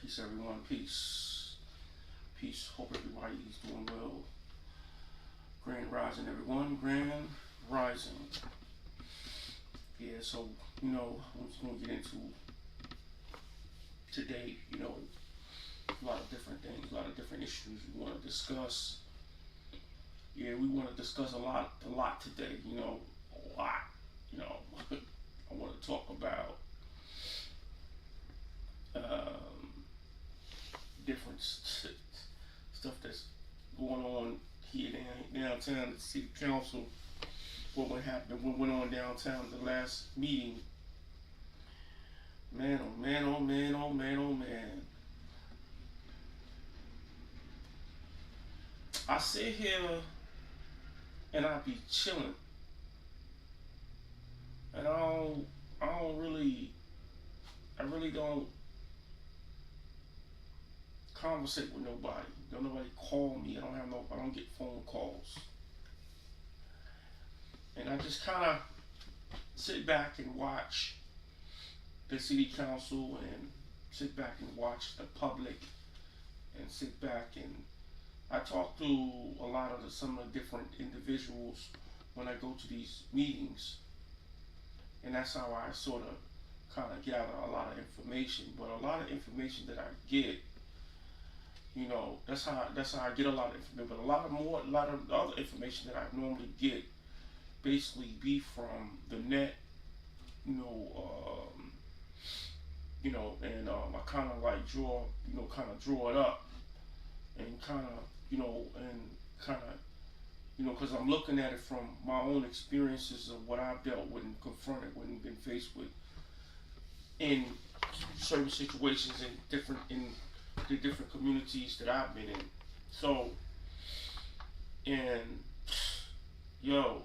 Peace, everyone. Peace. Peace. Hope everybody is doing well. Grand Rising, everyone. Grand Rising. Yeah, so, I'm just going to get into today, a lot of different things, a lot of different issues we want to discuss. Yeah, we want to discuss a lot today, a lot. I want to talk about um, different stuff that's going on here downtown at the city council. What went on downtown the last meeting. Man, oh man, oh man, oh man, oh man. I sit here and I be chilling, and I really don't conversate with nobody. Don't nobody call me. I don't get phone calls, and I just kind of sit back and watch the city council and sit back and watch the public and sit back and I talk to a lot of some of the different individuals when I go to these meetings, and that's how I sort of kind of gather a lot of information. But a lot of information that I get, that's how I get a lot of information. But a lot of the other information that I normally get basically be from the net, you know, and I kind of like draw it up and kind of, and kind of, because I'm looking at it from my own experiences of what I've dealt with and confronted with and been faced with in certain situations in the different communities that I've been in. So, and yo,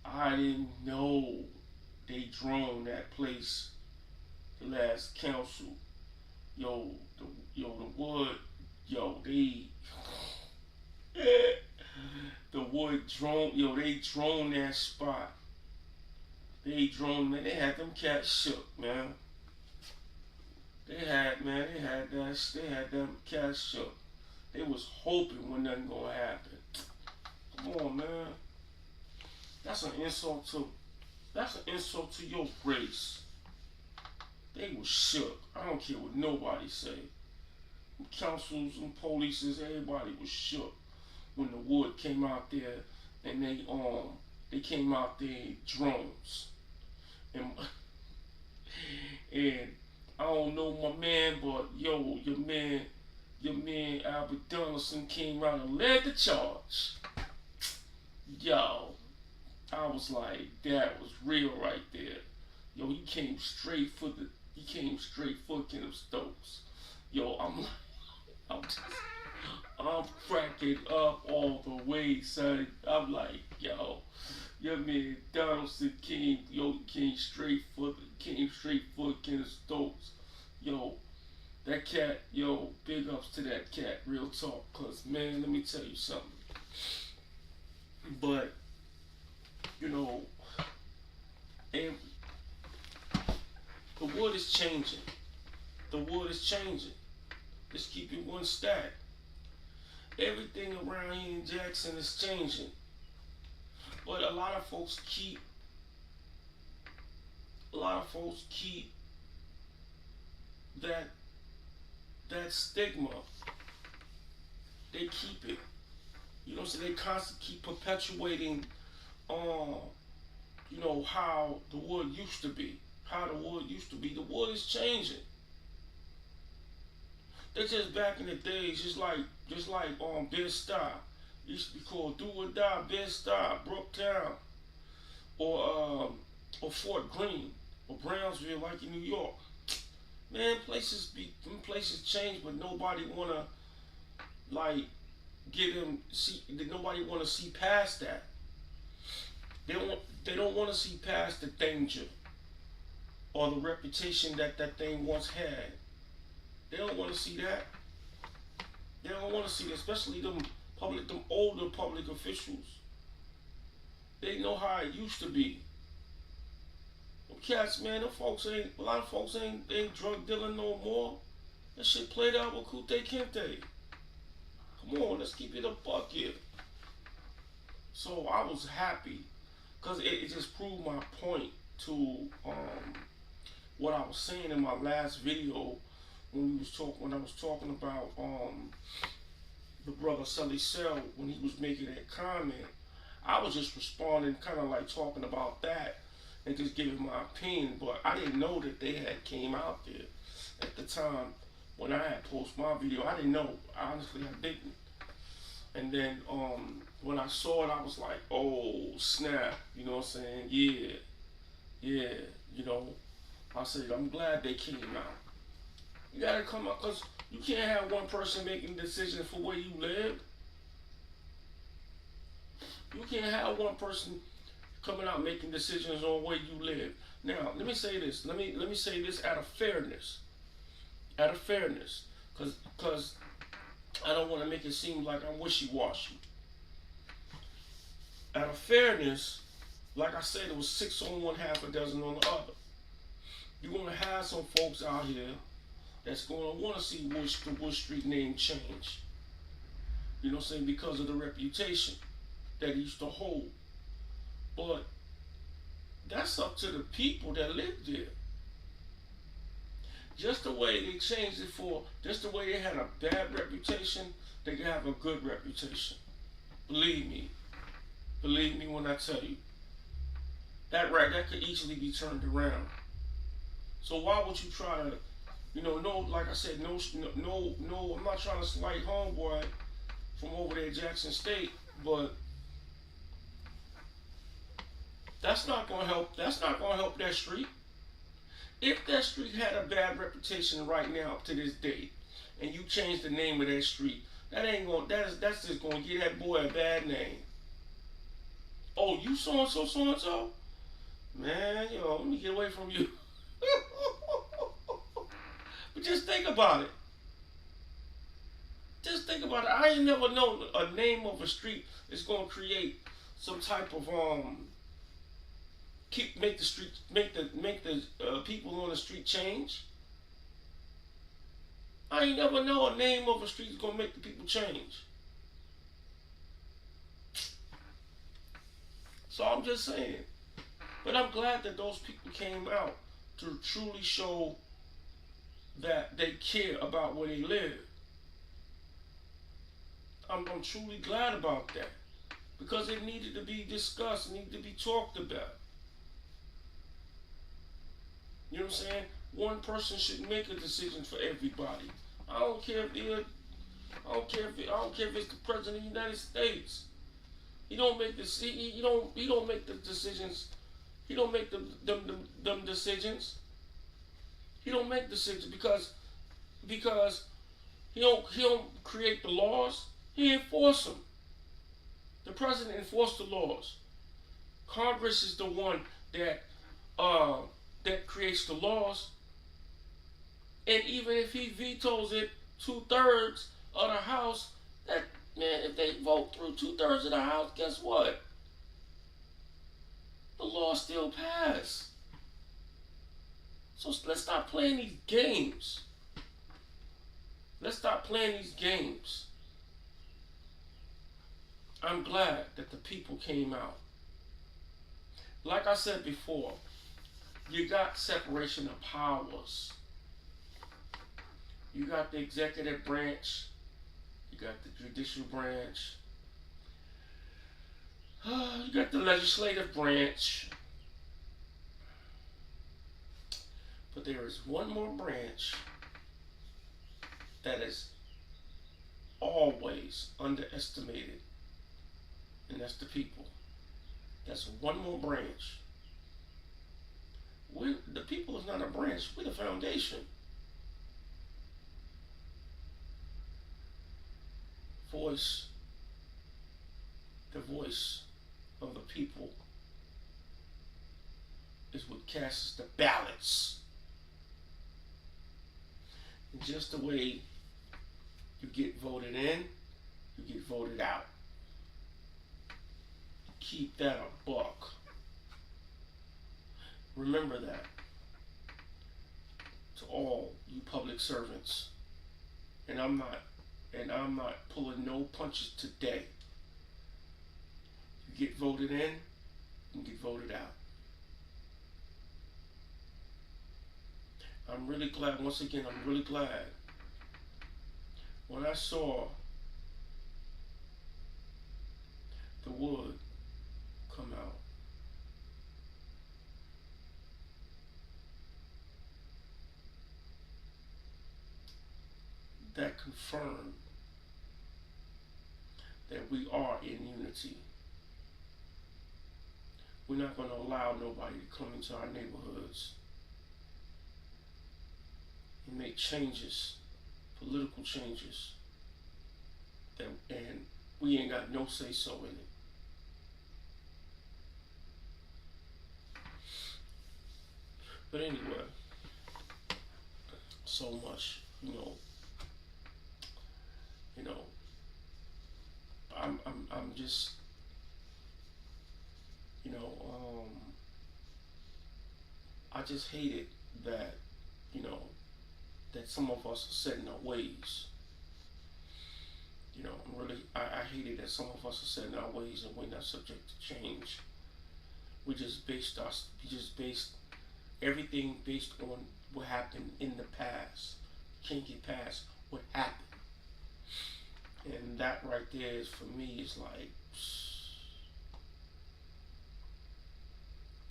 I didn't know they drone that place the last council. Yo, the wood, they the wood drone, they drone that spot. They drone, man. They had them cats shook, man. They had them cats shook. They was hoping when nothing gonna happen. Come on, man. That's an insult to your race. They was shook. I don't care what nobody say. Councils and polices, everybody was shook when the wood came out there and they came out there in drones. And and I don't know my man, but your man Albert Donaldson came out and led the charge. Yo, I was like, that was real right there. Yo, he came straight for Kenneth Stokes. Yo, I'm cracking up all the way, son. I'm like, yo, your man Donaldson came straight for Kenneth Stokes. Yo, that cat, big ups to that cat, real talk. Cause man, let me tell you something. But, and the wood is changing. The wood is changing. Let's keep it one stack. Everything around here in Jackson is changing. But a lot of folks keep that stigma. They keep it. So they constantly keep perpetuating how the wood used to be. How the wood used to be. The wood is changing. They just back in the days, just like Bed-Stuy. It used to be called Do or Die, Bed-Stuy, Brooktown, or Fort Greene, or Brownsville, like in New York. Man, places change, but nobody wanna nobody wanna see past that. They don't wanna see past the danger or the reputation that thing once had. They don't want to see that. They don't want to see that, especially them older public officials. They know how it used to be. Them cats, man, a lot of folks ain't drug dealing no more. That shit played out with Kute Kente. Come on, let's keep it a buck here. So I was happy because it just proved my point to what I was saying in my last video when I was talking about the brother Sully Cell when he was making that comment. I was just responding, kind of like talking about that and just giving my opinion, but I didn't know that they had came out there at the time when I had posted my video. I didn't know. Honestly, I didn't. And then when I saw it, I was like, oh, snap. You know what I'm saying? Yeah. Yeah. You know, I said, I'm glad they came out. You got to come out because you can't have one person making decisions for where you live. You can't have one person coming out making decisions on where you live. Now, let me say this. Let me say this out of fairness. Out of fairness. Because I don't want to make it seem like I'm wishy-washy. Out of fairness, like I said, it was 6 on one, half a dozen on the other. You're going to have some folks out here that's going to want to see the Wood Street name change. You know what I'm saying? Because of the reputation that he used to hold. But that's up to the people that live there. Just the way they changed it just the way they had a bad reputation, they can have a good reputation. Believe me. Believe me when I tell you. That could easily be turned around. So why would you try to, like I said, no, I'm not trying to slight homeboy from over there, Jackson State, but that's not gonna help. That's not gonna help that street. If that street had a bad reputation right now to this day, and you change the name of that street, that's just gonna give that boy a bad name. Oh, you so and so? Man, let me get away from you. But just think about it. Just think about it. I ain't never known a name of a street is gonna create some type of make the people on the street change. I ain't never know a name of a street is gonna make the people change. So I'm just saying. But I'm glad that those people came out to truly show that they care about where they live. I'm truly glad about that. Because it needed to be discussed, it needed to be talked about. You know what I'm saying? One person should make a decision for everybody. I don't care if it's the president of the United States. He don't make the he don't make the decisions. He don't make them decisions. He don't make decisions because he don't create the laws. He enforce them. The president enforces the laws. Congress is the one that creates the laws. And even if he vetoes it, 2/3 of the House, if they vote through 2/3 of the House, guess what? The law still passed. So let's stop playing these games. Let's stop playing these games. I'm glad that the people came out. Like I said before, you got separation of powers. You got the executive branch. You got the judicial branch. You got the legislative branch. But there is one more branch that is always underestimated, and that's the people. That's one more branch. The people is not a branch, we're the foundation. The voice of the people is what casts the ballots. And just the way you get voted in, you get voted out. Keep that a buck. Remember that. To all you public servants, and I'm not pulling no punches today. You get voted in, you get voted out. I'm really glad. Once again, I'm really glad when I saw the wood come out. That confirmed that we are in unity. We're not going to allow nobody to come into our neighborhoods and make changes, political changes, and we ain't got no say so in it. But anyway, so much, you know, I'm just, you know, I just hate it that, you know, that some of us are set in our ways. I hate it that some of us are set in our ways and we're not subject to change. We just based everything based on what happened in the past. Can't get past what happened. And that right there is, for me, is like,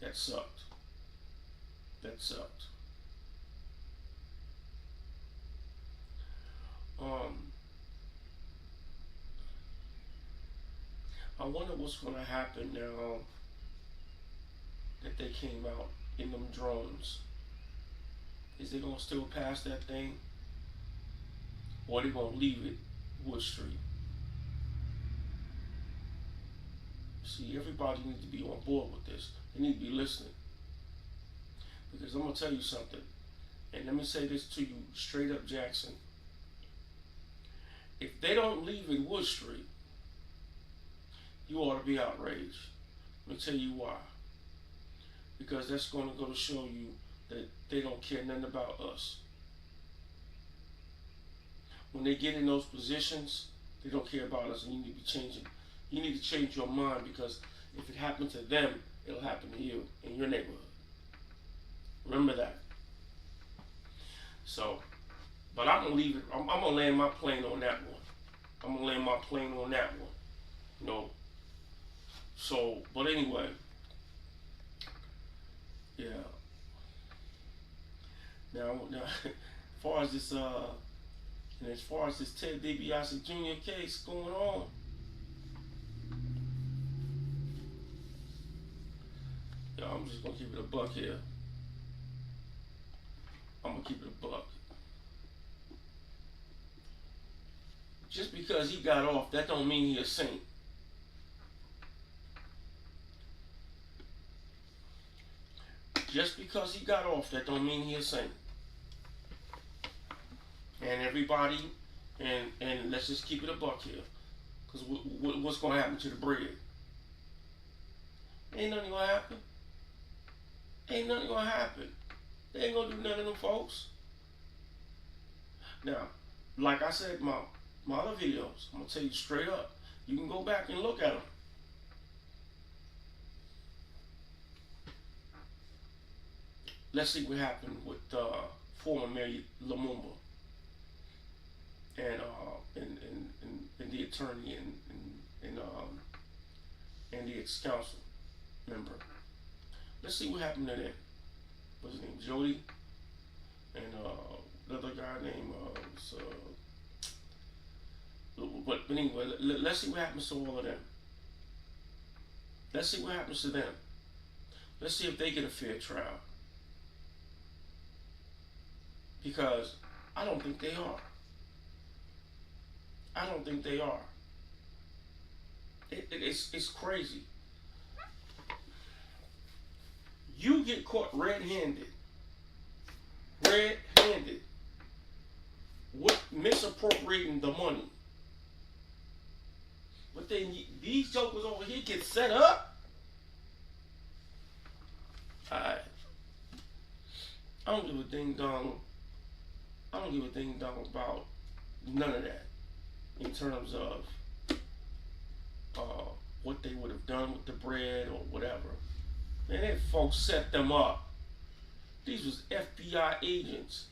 that sucked. That sucked. I wonder what's going to happen now that they came out in them drones. Is they going to still pass that thing? Or are they going to leave it Wood Street? See, everybody needs to be on board with this. They need to be listening. Because I'm going to tell you something. And let me say this to you straight up, Jackson. If they don't leave it Wood Street, you ought to be outraged. Let me tell you why. Because that's going to go to show you that they don't care nothing about us. When they get in those positions, they don't care about us, and you need to be changing. You need to change your mind, because if it happened to them, it'll happen to you in your neighborhood. Remember that. So, but I'm gonna leave it. I'm gonna land my plane on that one. I'm gonna land my plane on that one. You know. So, but anyway, yeah. Now, as far as this Ted DiBiase Jr. case going on, I'm just gonna keep it a buck here. I'm gonna keep it a buck. Just because he got off, that don't mean he a saint. Just because he got off, that don't mean he a saint. And everybody, and let's just keep it a buck here, because what's gonna happen to the bread? Ain't nothing gonna happen. Ain't nothing gonna happen. They ain't gonna do none of them folks. Now, like I said, my other videos, I'm gonna tell you straight up. You can go back and look at them. Let's see what happened with former Mayor Lumumba and the attorney and the ex-council member. Let's see what happened to them. What's his name? Jody, and the other guy named but anyway, let's see what happens to all of them. Let's see what happens to them. Let's see if they get a fair trial. Because I don't think they are. I don't think they are. It's crazy. You get caught red-handed. Red-handed. With misappropriating the money. But then these jokers over here get set up. Alright. I don't give a ding dong. I don't give a ding dong about None of that in terms of what they would have done with the bread or whatever. Man, them folks set them up. These was FBI agents.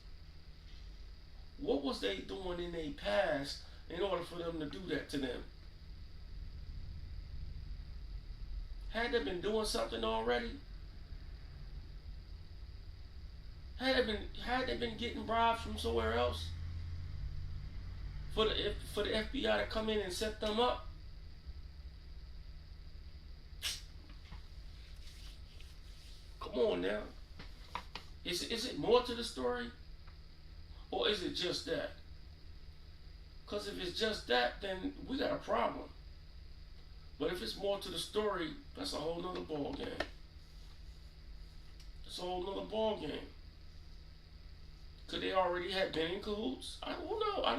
What was they doing in their past in order for them to do that to them? Had they been doing something already? Had they been getting bribes from somewhere else for the FBI to come in and set them up? Come on now. Is it more to the story? Or is it just that? Because if it's just that, then we got a problem. But if it's more to the story, that's a whole nother ball game. It's a whole nother ball game. Could they already have been in cahoots? I don't know. I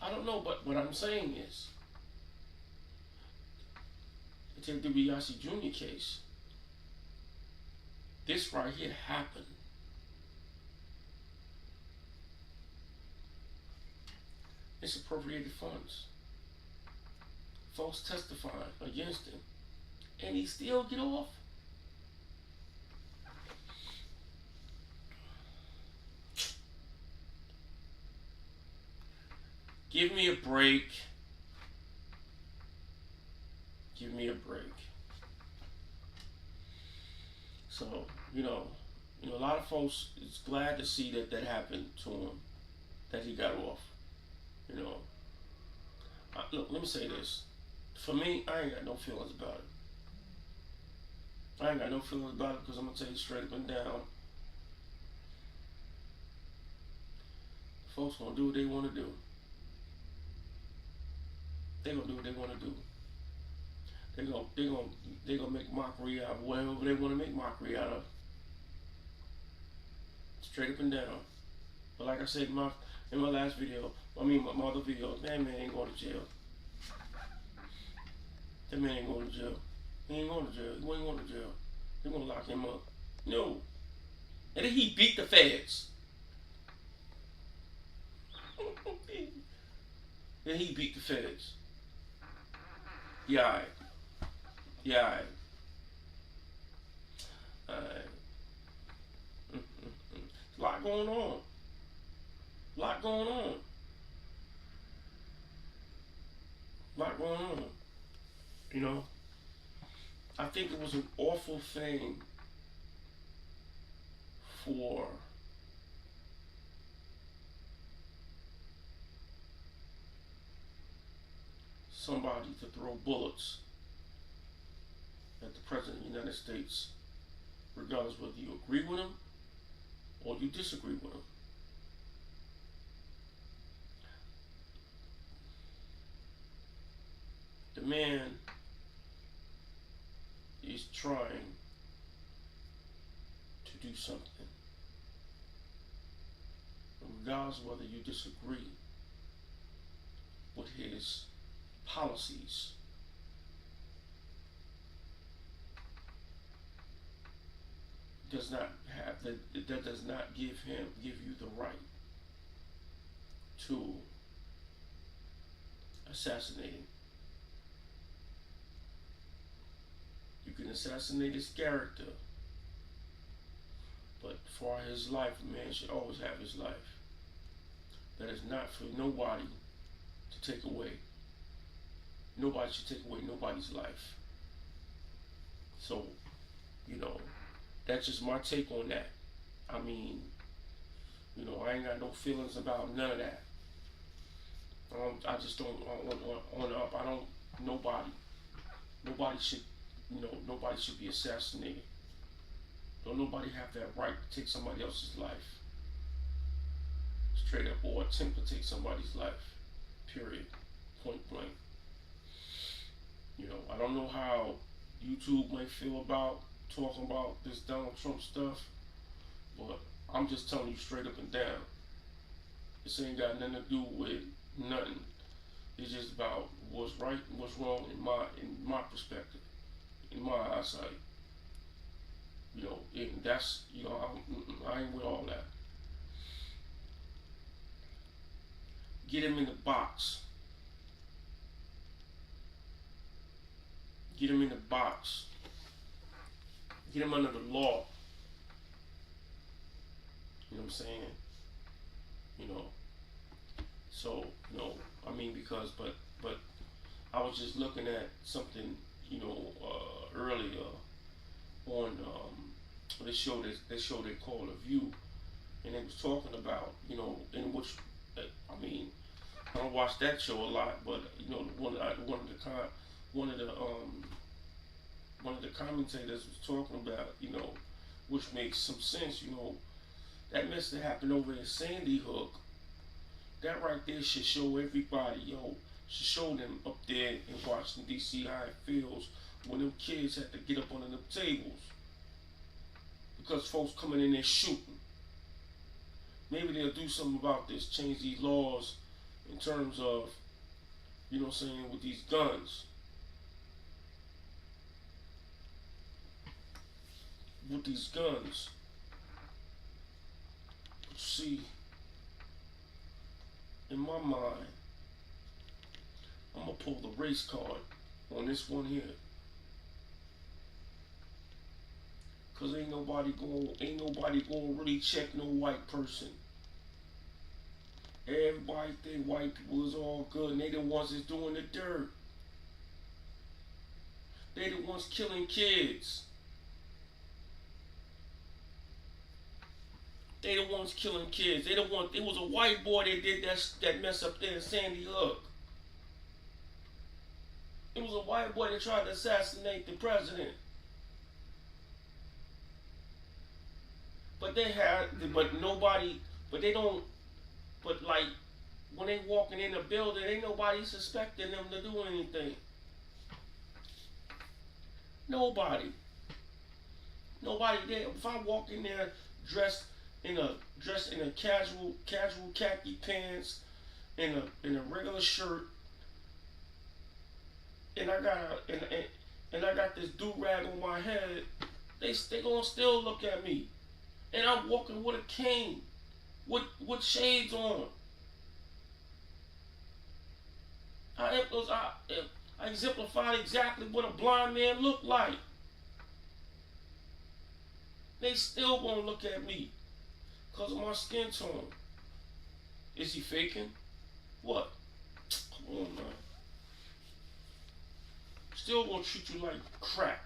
don't know. But what I'm saying is, take the Biasi Jr. case. This right here happened. It's appropriated funds. Folks testifying against him. And he still get off? Give me a break. Give me a break. So, a lot of folks is glad to see that happened to him, that he got off. Look, let me say this. For me, I ain't got no feelings about it. I ain't got no feelings about it because I'm going to tell you straight up and down. Folks going to do what they want to do. They going to do what they want to do. They're gonna make mockery out of whatever they want to make mockery out of. Straight up and down. But like I said in my last video, my other video, that man ain't going to jail. That man ain't going to jail. He ain't going to jail. He ain't going to jail. They're gonna lock him up. No. And then he beat the feds. Then he beat the feds. Yeah. Yeah. A lot going on. A lot going on. A lot going on. I think it was an awful thing for somebody to throw bullets at the President of the United States, regardless whether you agree with him or you disagree with him. The man is trying to do something, regardless of whether you disagree with his policies. Does not have that does not give you the right to assassinate him. You can assassinate his character, but for his life, a man should always have his life. That is not for nobody to take away. Nobody should take away nobody's life. So, that's just my take on that. I ain't got no feelings about none of that. I just don't on up. Nobody should be assassinated. Don't nobody have that right to take somebody else's life. Straight up, or attempt to take somebody's life. Period. Point blank. I don't know how YouTube might feel about talking about this Donald Trump stuff, but I'm just telling you straight up and down. This ain't got nothing to do with nothing. It's just about what's right and what's wrong in my perspective, in my eyesight. And that's I ain't with all that. Get him in the box. Get him in the box. Get him under the law. You know what I'm saying? You know. So, you know, I mean, because, but I was just looking at something, you know, earlier on this show they call The View, and they was talking about, you know, in which, I mean, I don't watch that show a lot, but you know, one of the commentators was talking about, you know, which makes some sense, you know, that mess that happened over in Sandy Hook. That right there should show everybody, yo, should show them up there in Washington, D.C. how it feels when them kids had to get up under them tables because folks coming in there shooting. Maybe they'll do something about this, change these laws in terms of, you know what I'm saying, with these guns. With these guns. But see, in my mind, I'm gonna pull the race card on this one here. Cause ain't nobody gonna really check no white person. Everybody think white people is all good and they the ones that's doing the dirt. They the ones killing kids. They the ones killing kids. They the one. It was a white boy that did that mess up there in Sandy Hook. It was a white boy that tried to assassinate the president. But they had, but nobody, but they don't, but like, when they walking in the building, ain't nobody suspecting them to do anything. Nobody. Nobody there. If I walk in there dressed in a casual khaki pants, in a regular shirt, and I got this do-rag on my head, they gonna still look at me. And I'm walking with a cane, with shades on. I exemplified exactly what a blind man looked like. They still gonna look at me because of my skin tone. Is he faking? What? Come on, man. Still gonna treat you like crap.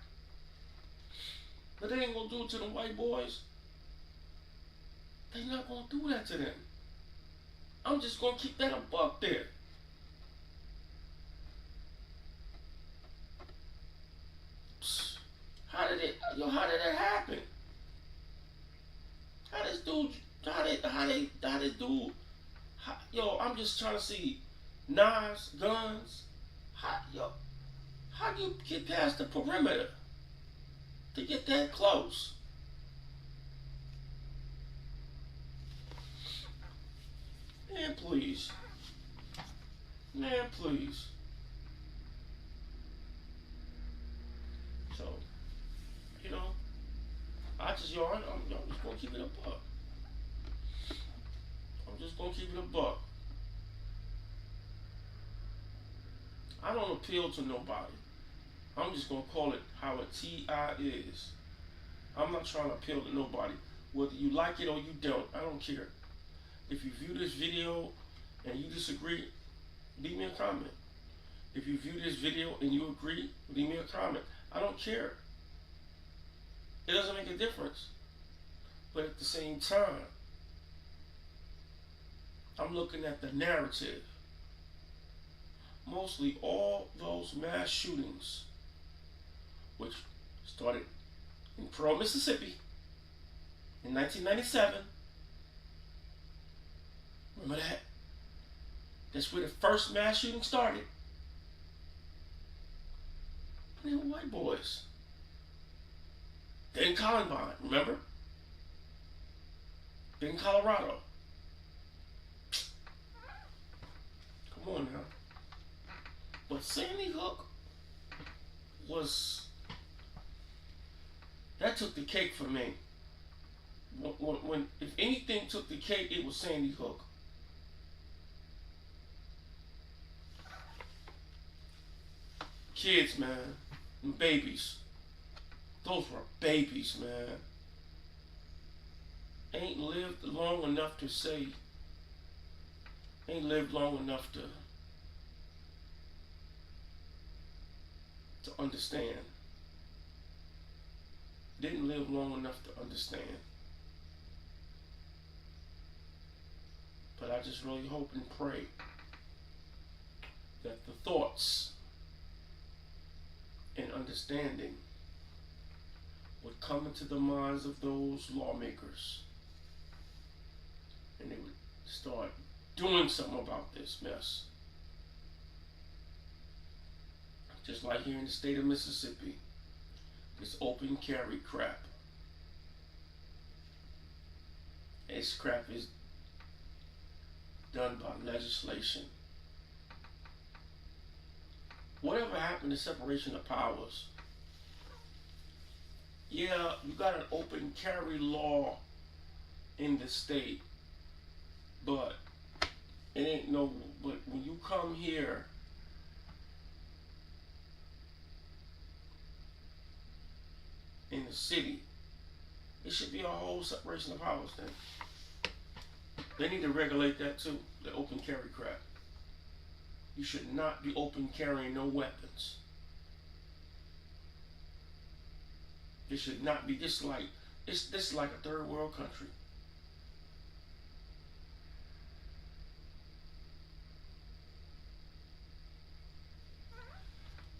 But they ain't gonna do it to them white boys. They not gonna do that to them. I'm just gonna keep that a buck there. How did that happen? I'm just trying to see knives, guns. How do you get past the perimeter to get that close? Man, please. Man, please. So, you know, I'm just gonna keep it a buck. I'm just gonna keep it a buck. I don't appeal to nobody. I'm just gonna call it how a T.I. is. I'm not trying to appeal to nobody. Whether you like it or you don't, I don't care. If you view this video and you disagree, leave me a comment. If you view this video and you agree, leave me a comment. I don't care. It doesn't make a difference. But at the same time, I'm looking at the narrative. Mostly all those mass shootings, which started in Pearl, Mississippi in 1997. Remember that? That's where the first mass shooting started. And they were white boys. Then Columbine, remember? Then Colorado. Come on now. But Sandy Hook that took the cake for me. When if anything took the cake, it was Sandy Hook. Kids, man, and babies. Those were babies, man. Ain't lived long enough to say. Ain't lived long enough to understand. Didn't live long enough to understand. But I just really hope and pray that the thoughts and understanding would come into the minds of those lawmakers, and they would start doing something about this mess. Just like here in the state of Mississippi, this open carry crap. This crap is done by legislation. Whatever happened to separation of powers? Yeah, you got an open carry law in the state, but it ain't no. But when you come here, in the city, it should be a whole separation of powers thing. They need to regulate that too, the open carry crap. You should not be open carrying no weapons. It should not be this like a third world country.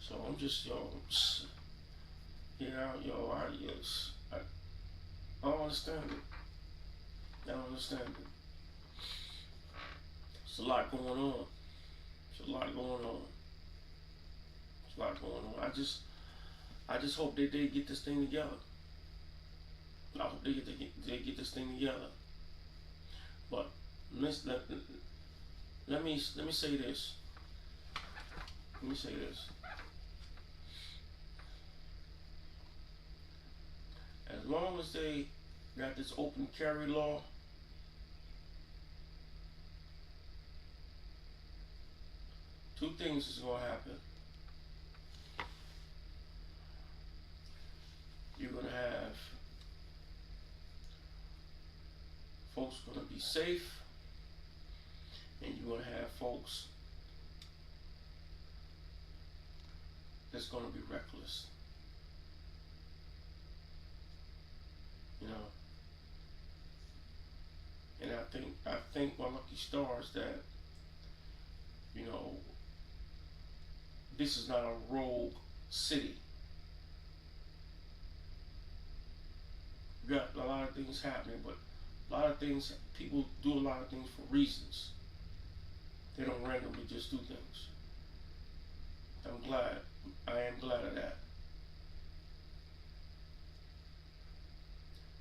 So I'm just I don't understand it. I don't understand it. There's a lot going on. There's a lot going on. There's a lot going on. I just hope that they get this thing together. I hope they get this thing together. But let me say this. Let me say this. As long as they got this open carry law, two things is going to happen. You're going to have folks going to be safe, and you're going to have folks that's going to be reckless. You know, and I think my lucky stars that, you know, this is not a rogue city. You got a lot of things happening, but a lot of things, people do a lot of things for reasons. They don't randomly just do things. I am glad of that.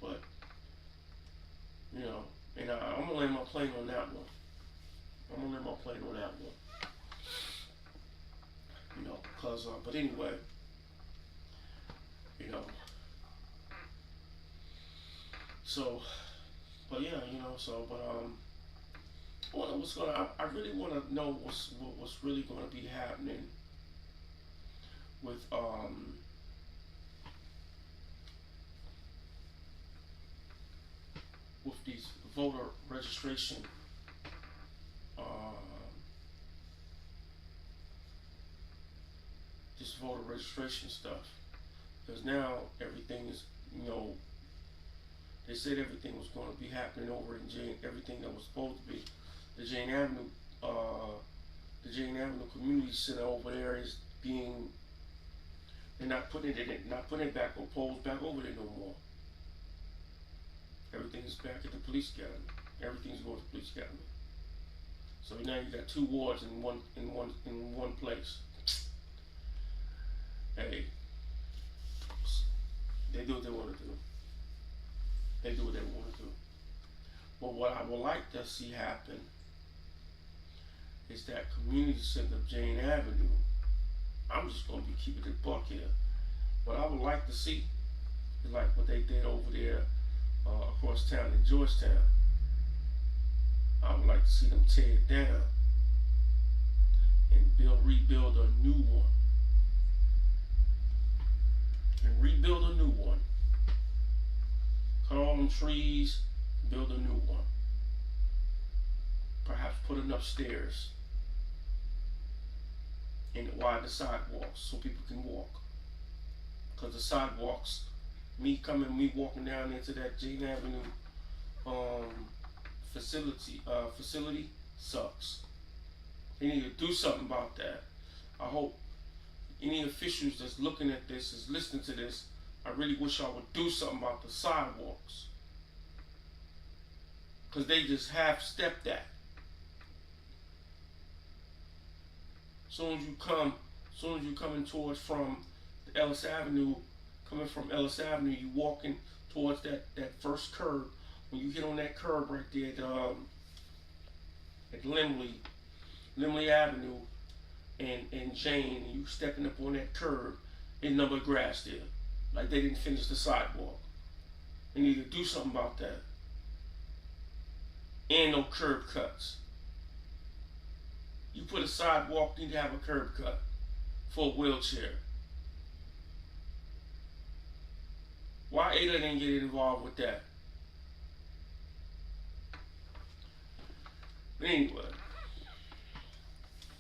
But, you know, and I'm gonna land my plane on that one. You know, because, but anyway, you know, so, but yeah, you know, so, but, I really want to know what's really going to be happening with, with these voter registration this voter registration stuff, because now everything is, you know, they said everything was going to be happening over in everything that was supposed to be the Jane Avenue Community Center over there is being, they're not putting it back or poles back over there no more. Everything's back at the police academy. Everything's going to the police academy. So now you got two wards in one place. Hey, they do what they want to do. They do what they want to do. But what I would like to see happen is that community center of Jane Avenue. I'm just going to be keeping it buck here. What I would like to see is like what they did over there across town in Georgetown. I would like to see them tear it down and rebuild a new one. and rebuild a new one. Cut all them trees, build a new one. Perhaps put enough stairs and widen the sidewalks so people can walk. Because the sidewalks, me walking down into that Jane Avenue facility sucks. They need to do something about that. I hope any officials that's looking at this, is listening to this, I really wish I would do something about the sidewalks. Because they just half-stepped that. Soon as you coming towards from Ellis Avenue, coming from Ellis Avenue, you walking towards that first curb. When you hit on that curb right there at Limley Avenue and Jane, and you stepping up on that curb, ain't nothing but grass there. Like they didn't finish the sidewalk. They need to do something about that. And no curb cuts. You put a sidewalk, you need to have a curb cut for a wheelchair. Why Ada didn't get involved with that? But anyway,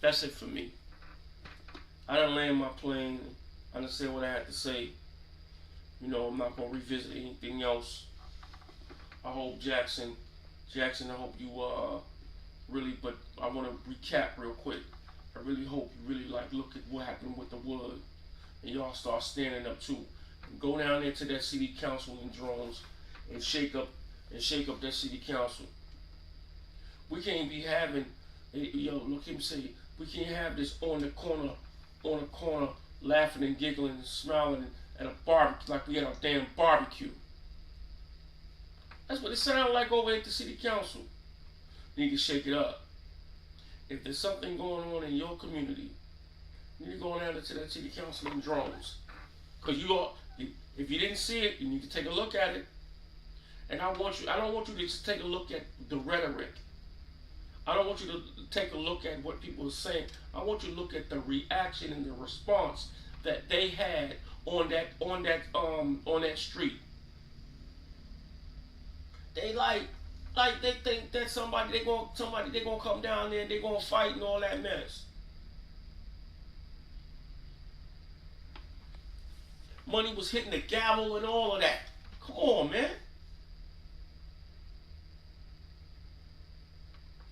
that's it for me. I done land my plane. I done said what I had to say. You know, I'm not gonna revisit anything else. I hope Jackson, I hope you really, but I want to recap real quick. I really hope you really look at what happened with the Wood, and y'all start standing up too. And go down there to that city council in drones and shake up that city council. We can't be having, look him say, we can't have this on the corner, laughing and giggling and smiling at a barbecue like we had a damn barbecue. That's what it sounded like over at the city council. You need to shake it up. If there's something going on in your community, you need to go down to that city council in drones. Because if you didn't see it, you need to take a look at it. And I don't want you to just take a look at the rhetoric. I don't want you to take a look at what people are saying. I want you to look at the reaction and the response that they had on that street. They they think that they gonna come down there and they gonna fight and all that mess. Money was hitting the gavel and all of that. Come on, man.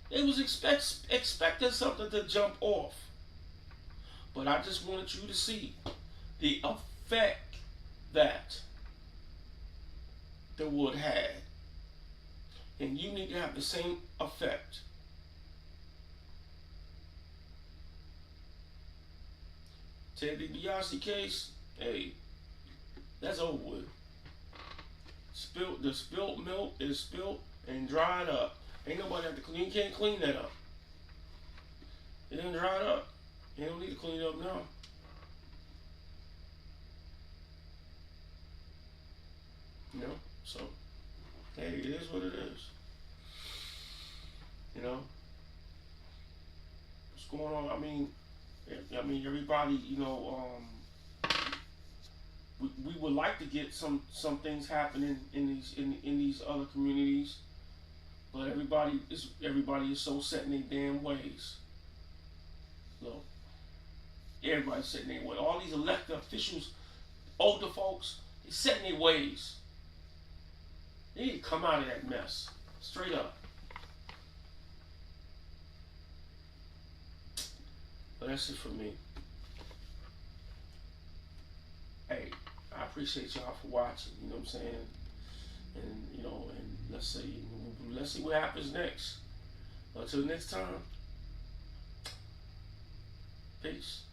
They was expecting something to jump off. But I just wanted you to see the effect that the Wood had. And you need to have the same effect. Ted DiBiase case, hey, that's over with. The spilt milk is spilt and dried up. Ain't nobody have to clean. You can't clean that up. It done dried up. You don't need to clean it up now. You know, so hey, it is what it is. You know, what's going on? I mean, everybody. You know, we would like to get some things happening in these other communities, but everybody is so set in their damn ways. So everybody's set in their way. All these elected officials, older folks, they set in their ways. They need to come out of that mess. Straight up. But that's it for me. Hey, I appreciate y'all for watching, you know what I'm saying? And, you know, and let's see what happens next. Until next time, peace.